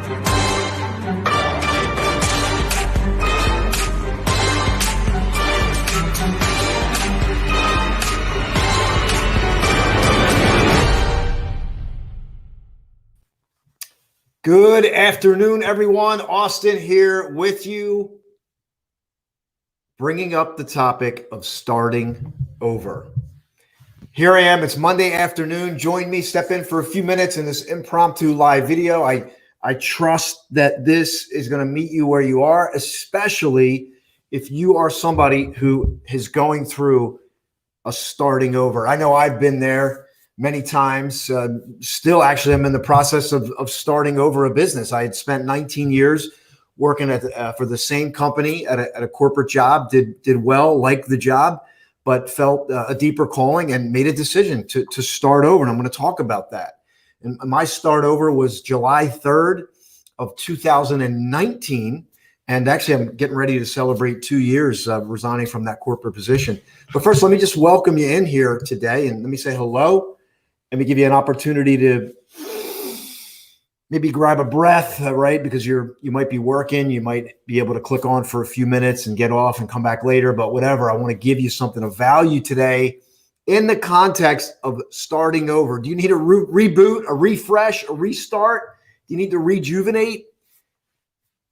Good afternoon, everyone. Austin here with you, bringing up the topic of starting over. Here I am. It's Monday afternoon. Join me. Step in for a few minutes in this impromptu live video. I trust that this is going to meet you where you are, especially if you are somebody who is going through a starting over. I know I've been there many times. Still, actually, I'm in the process of starting over a business. I had spent 19 years working for the same company at a corporate job, did well, liked the job, but felt a deeper calling and made a decision to start over. And I'm going to talk about that. And my start over was July 3rd of 2019. And actually, I'm getting ready to celebrate 2 years resigning from that corporate position. But first, let me just welcome you in here today. And let me say hello. Let me give you an opportunity to maybe grab a breath, right? Because you might be working. You might be able to click on for a few minutes and get off and come back later. But whatever, I want to give you something of value today in the context of starting over. Do you need a reboot, a refresh, a restart? Do you need to rejuvenate?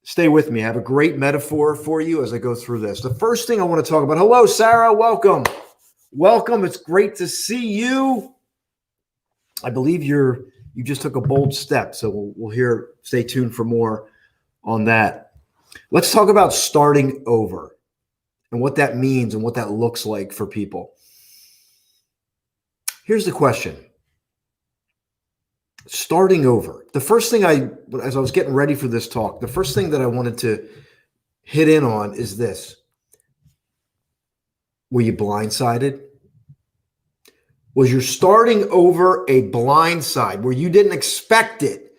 Stay with me. I have a great metaphor for you as I go through this. The first thing I want to talk about. Hello, Sarah. Welcome. Welcome. It's great to see you. I believe you just took a bold step. So we'll stay tuned for more on that. Let's talk about starting over and what that means and what that looks like for people. Here's the question. Starting over. The first thing as I was getting ready for this talk, the first thing that I wanted to hit in on is this. Were you blindsided? Was your starting over a blindside where you didn't expect it?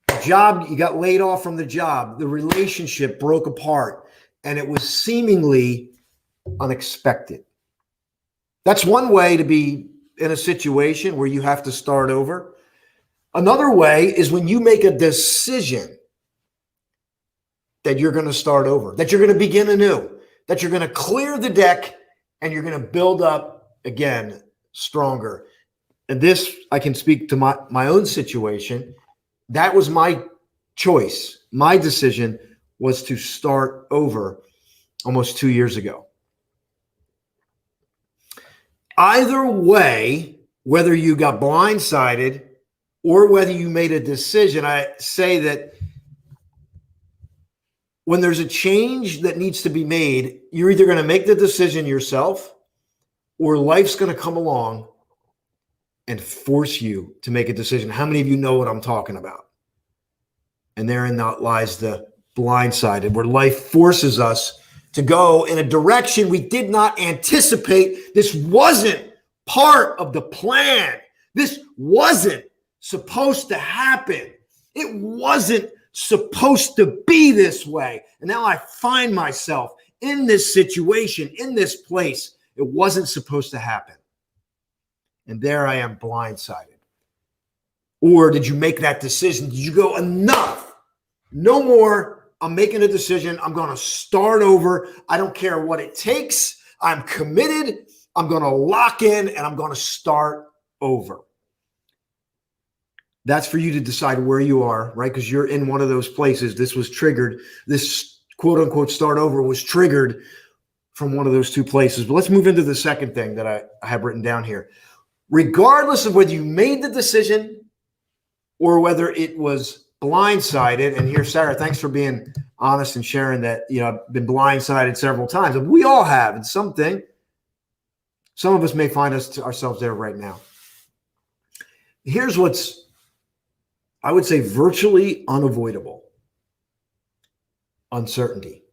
The job, you got laid off from the job. The relationship broke apart and it was seemingly unexpected. That's one way to be in a situation where you have to start over. Another way is when you make a decision that you're going to start over, that you're going to begin anew, that you're going to clear the deck and you're going to build up again stronger. And this, I can speak to my own situation. That was my choice. My decision was to start over almost 2 years ago. Either way, whether you got blindsided or whether you made a decision, I say that when there's a change that needs to be made, you're either going to make the decision yourself or life's going to come along and force you to make a decision. How many of you know what I'm talking about? And therein lies the blindsided, where life forces us to go in a direction we did not anticipate. This wasn't part of the plan. This wasn't supposed to happen. It wasn't supposed to be this way. And now I find myself in this situation, in this place. It wasn't supposed to happen. And there I am blindsided. Or did you make that decision? Did you go, enough? No more. I'm making a decision. I'm going to start over. I don't care what it takes. I'm committed. I'm going to lock in and I'm going to start over. That's for you to decide where you are, right? Because you're in one of those places. This was triggered. This quote unquote start over was triggered from one of those two places. But let's move into the second thing that I have written down here. Regardless of whether you made the decision or whether it was blindsided, and here, Sarah, thanks for being honest and sharing that, I've been blindsided several times. And we all have in something. Some of us may find ourselves there right now. Here's what's, I would say, virtually unavoidable. Uncertainty.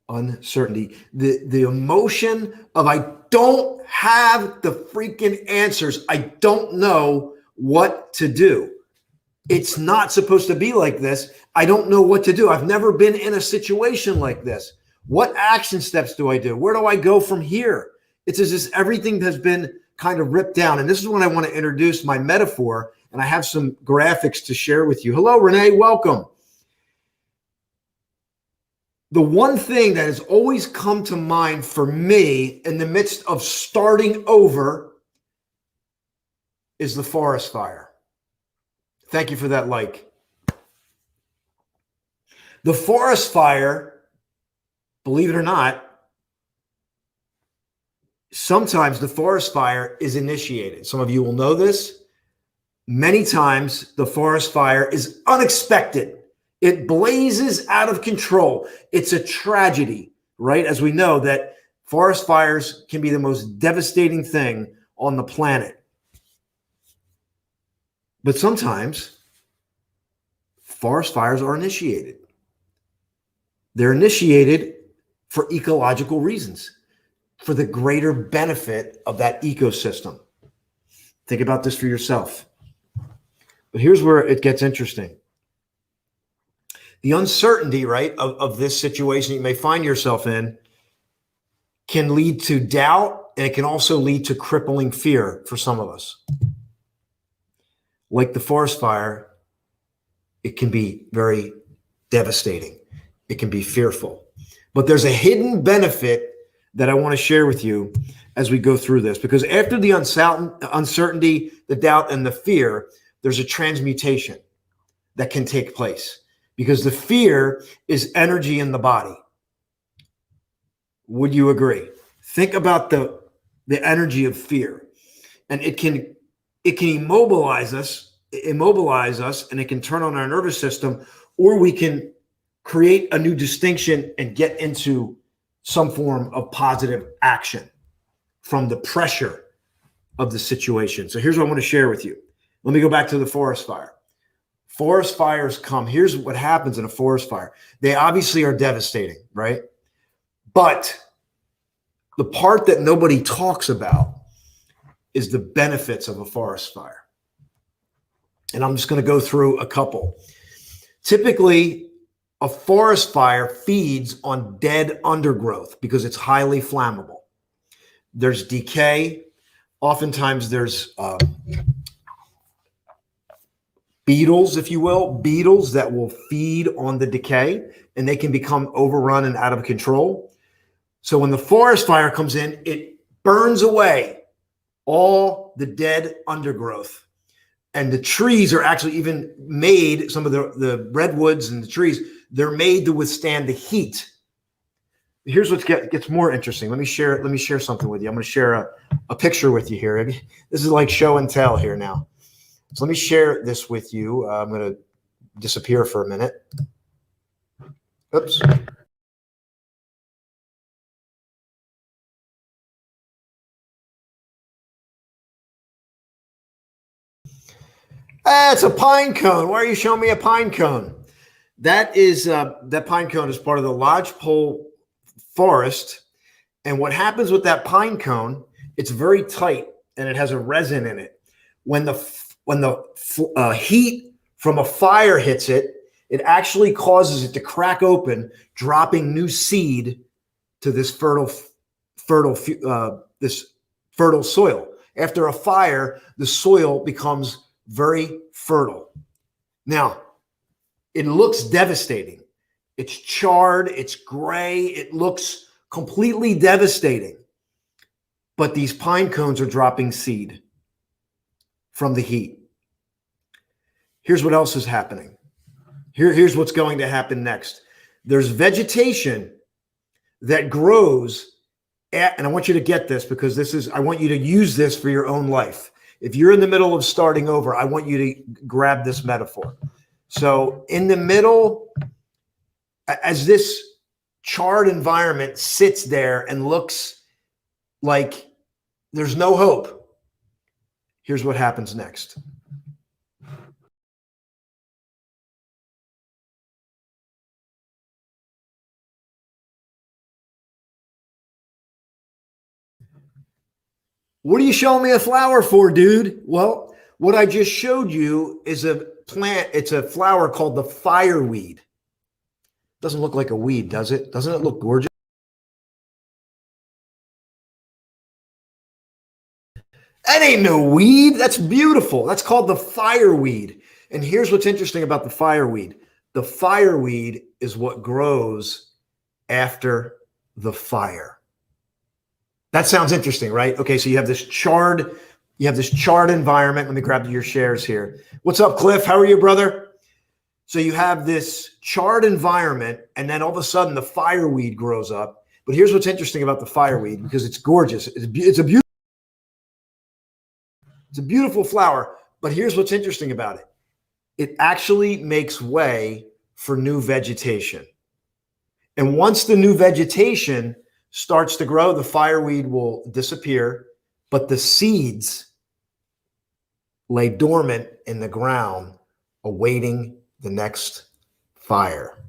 The emotion of I don't have the freaking answers. I don't know what to do. It's not supposed to be like this. I don't know what to do. I've never been in a situation like this. What action steps do I do? Where do I go from here? It's as if everything has been kind of ripped down. And this is when I want to introduce my metaphor. And and I have some graphics to share with you. Hello, Renee, welcome. The one thing that has always come to mind for me in the midst of starting over is the forest fire. Thank you for that like. The forest fire, believe it or not, sometimes the forest fire is initiated. Some of you will know this. Many times the forest fire is unexpected. It blazes out of control. It's a tragedy, right? As we know that forest fires can be the most devastating thing on the planet. But sometimes forest fires are initiated. They're initiated for ecological reasons, for the greater benefit of that ecosystem. Think about this for yourself. But here's where it gets interesting. The uncertainty, right, of this situation you may find yourself in can lead to doubt, and it can also lead to crippling fear for some of us. Like the forest fire, it can be very devastating. It can be fearful. But there's a hidden benefit that I want to share with you as we go through this, because after the uncertainty, the doubt, and the fear, there's a transmutation that can take place, because the fear is energy in the body. Would you agree? Think about the energy of fear, and it can immobilize us, and it can turn on our nervous system, or we can create a new distinction and get into some form of positive action from the pressure of the situation. So here's what I want to share with you. Let me go back to the forest fire. Forest fires come. Here's what happens in a forest fire. They obviously are devastating, right? But the part that nobody talks about is the benefits of a forest fire. And I'm just going to go through a couple. Typically, a forest fire feeds on dead undergrowth because it's highly flammable. There's decay. Oftentimes there's beetles, if you will, beetles that will feed on the decay, and they can become overrun and out of control. So when the forest fire comes in, it burns away all the dead undergrowth. And the trees are actually even made, some of the redwoods and the trees, they're made to withstand the heat. Here's what gets more interesting. Let me share something with you. I'm going to share a picture with you here. This is like show and tell here now. So let me share this with you. I'm going to disappear for a minute. Oops. It's a pine cone. Why are you showing me a pine cone? That pine cone is part of the lodgepole forest. And what happens with that pine cone, it's very tight and it has a resin in it. When the heat from a fire hits it, it actually causes it to crack open, dropping new seed to this fertile soil. After a fire, the soil becomes very fertile. Now, it looks devastating. It's charred, it's gray, it looks completely devastating. But these pine cones are dropping seed from the heat. Here's what else is happening. Here's what's going to happen next. There's vegetation that grows and I want you to get this, because I want you to use this for your own life. If you're in the middle of starting over, I want you to grab this metaphor. So in the middle, as this charred environment sits there and looks like there's no hope, here's what happens next. What are you showing me a flower for, dude? Well, what I just showed you is a plant. It's a flower called the fireweed. Doesn't look like a weed, does it? Doesn't it look gorgeous? That ain't no weed. That's beautiful. That's called the fireweed. And here's what's interesting about the fireweed. The fireweed is what grows after the fire. That sounds interesting, right? Okay, so you have this charred environment. Let me grab your shares here. What's up, Cliff? How are you, brother? So you have this charred environment, and then all of a sudden the fireweed grows up. But here's what's interesting about the fireweed, because it's gorgeous. It's a beautiful flower. But here's what's interesting about it. It actually makes way for new vegetation. And once the new vegetation starts to grow, the fireweed will disappear, but the seeds lay dormant in the ground, awaiting the next fire.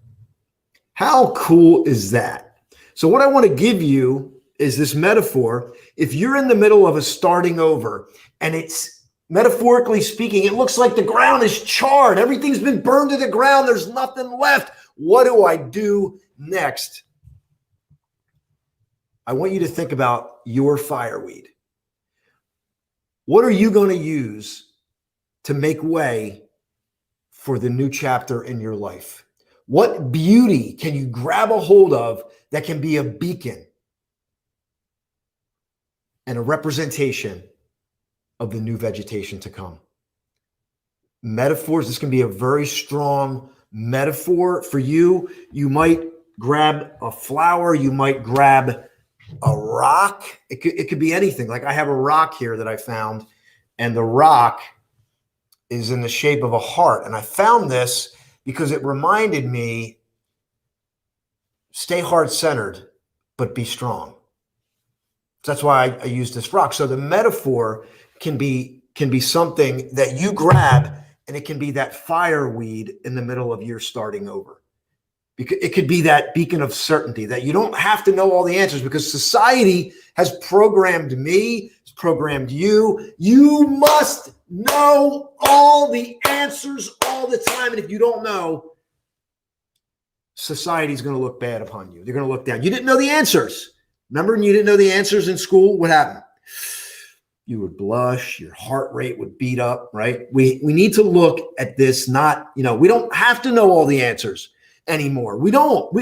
How cool is that? So what I want to give you is this metaphor. If you're in the middle of a starting over, and it's, metaphorically speaking, it looks like the ground is charred. Everything's been burned to the ground. There's nothing left. What do I do next? I want you to think about your fireweed. What are you going to use to make way for the new chapter in your life? What beauty can you grab a hold of that can be a beacon and a representation of the new vegetation to come? Metaphors, this can be a very strong metaphor for you. You might grab a flower, you might grab a rock. It could be anything. Like I have a rock here that I found, and the rock is in the shape of a heart. And I found this because it reminded me, stay heart-centered, but be strong. So that's why I use this rock. So the metaphor can be something that you grab, and it can be that fireweed in the middle of your starting over. It could be that beacon of certainty that you don't have to know all the answers, because society has programmed me, has programmed you. You must know all the answers all the time. And if you don't know, society's going to look bad upon you. They're going to look down. You didn't know the answers. Remember when you didn't know the answers in school? What happened? You would blush, your heart rate would beat up, right? We need to look at this, not, we don't have to know all the answers anymore. We don't.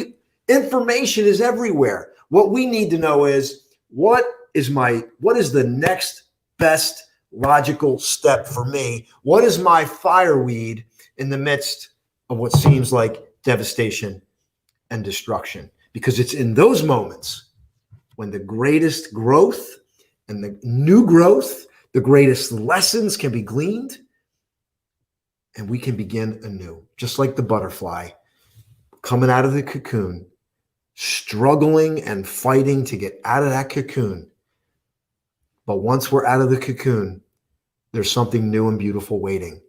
Information is everywhere. What we need to know is what is the next best logical step for me? What is my fireweed in the midst of what seems like devastation and destruction? Because it's in those moments when the greatest growth and the new growth, the greatest lessons can be gleaned, and we can begin anew, just like the butterfly coming out of the cocoon, struggling and fighting to get out of that cocoon. But once we're out of the cocoon, there's something new and beautiful waiting.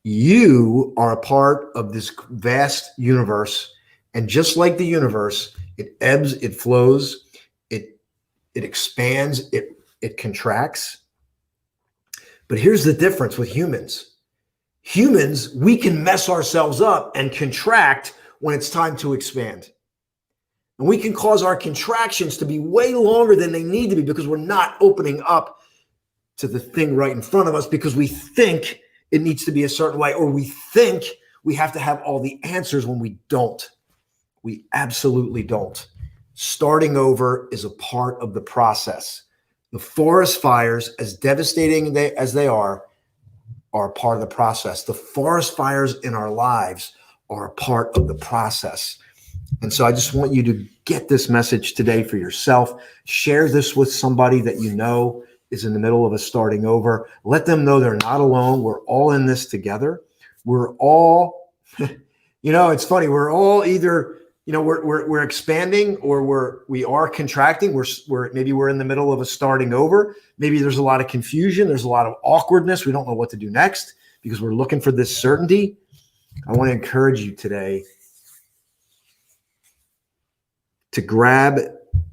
You are a part of this vast universe, and just like the universe, it ebbs, it flows, it expands, it contracts. But here's the difference with humans. Humans, we can mess ourselves up and contract when it's time to expand. And we can cause our contractions to be way longer than they need to be, because we're not opening up to the thing right in front of us, because we think it needs to be a certain way, or we think we have to have all the answers when we don't. We absolutely don't. Starting over is a part of the process. The forest fires, as devastating as they are a part of the process. The forest fires in our lives are a part of the process. And so I just want you to get this message today for yourself. Share this with somebody that you know is in the middle of a starting over. Let them know they're not alone. We're all in this together. We're all, it's funny. We're all either, we're expanding, or we are contracting. Maybe we're in the middle of a starting over. Maybe there's a lot of confusion. There's a lot of awkwardness. We don't know what to do next because we're looking for this certainty. I want to encourage you today to grab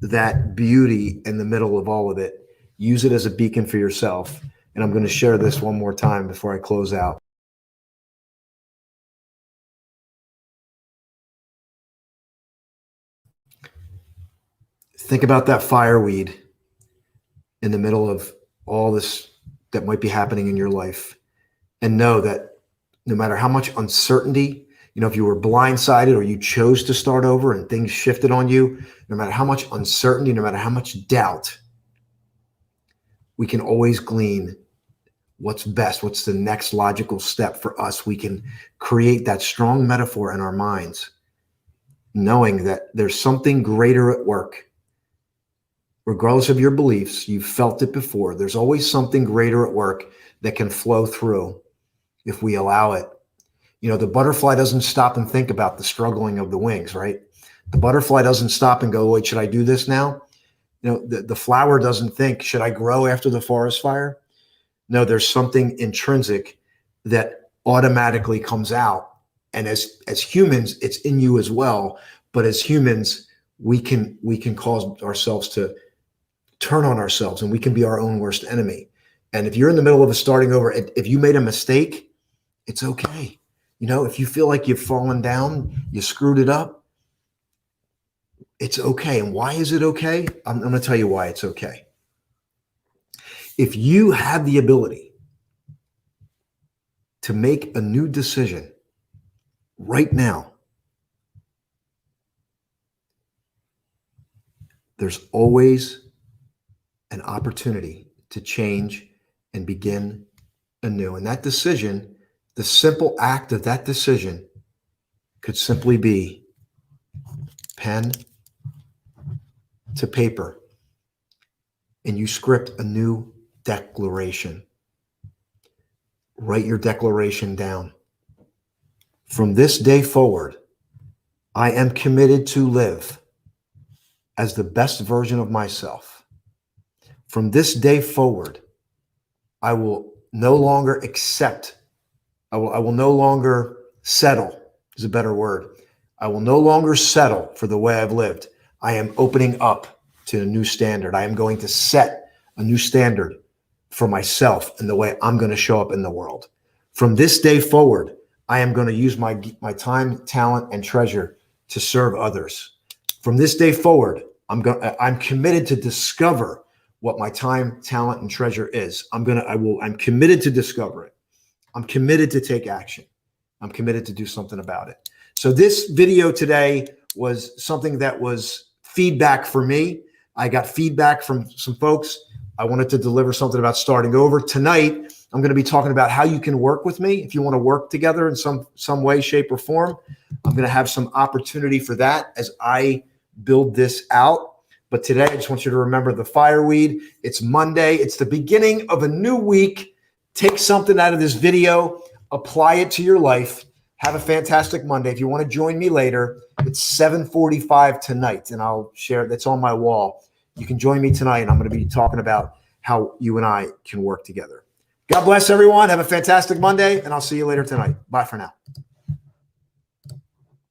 that beauty in the middle of all of it. Use it as a beacon for yourself. And I'm going to share this one more time before I close out. Think about that fireweed in the middle of all this that might be happening in your life, and know that no matter how much uncertainty, if you were blindsided or you chose to start over and things shifted on you, no matter how much uncertainty, no matter how much doubt, we can always glean what's best, what's the next logical step for us. We can create that strong metaphor in our minds, knowing that there's something greater at work. Regardless of your beliefs, you've felt it before. There's always something greater at work that can flow through if we allow it. The butterfly doesn't stop and think about the struggling of the wings, right? The butterfly doesn't stop and go, wait, should I do this now? The flower doesn't think, should I grow after the forest fire? No, there's something intrinsic that automatically comes out. And as humans, it's in you as well. But as humans, we can cause ourselves to turn on ourselves, and we can be our own worst enemy. And if you're in the middle of a starting over, if you made a mistake, it's okay. If you feel like you've fallen down, you screwed it up, it's okay. And why is it okay? I'm going to tell you why it's okay. If you have the ability to make a new decision right now, there's always an opportunity to change and begin anew. And that decision, the simple act of that decision, could simply be pen to paper, and you script a new declaration. Write your declaration down. From this day forward, I am committed to live as the best version of myself. From this day forward, I will no longer accept. I will no longer settle, is a better word. I will no longer settle for the way I've lived. I am opening up to a new standard. I am going to set a new standard for myself and the way I'm going to show up in the world. From this day forward, I am going to use my time, talent, and treasure to serve others. From this day forward, I'm committed to discover what my time, talent, and treasure is. I'm committed to discover it. I'm committed to take action. I'm committed to do something about it. So this video today was something that was feedback for me. I got feedback from some folks. I wanted to deliver something about starting over. Tonight, I'm going to be talking about how you can work with me. If you want to work together in some way, shape, or form, I'm going to have some opportunity for that as I build this out. But today, I just want you to remember the fireweed. It's Monday. It's the beginning of a new week. Take something out of this video, apply it to your life. Have a fantastic Monday. If you want to join me later, it's 7:45 tonight, and I'll share that's on my wall. You can join me tonight, and I'm going to be talking about how you and I can work together. God bless everyone. Have a fantastic Monday, and I'll see you later tonight. Bye for now.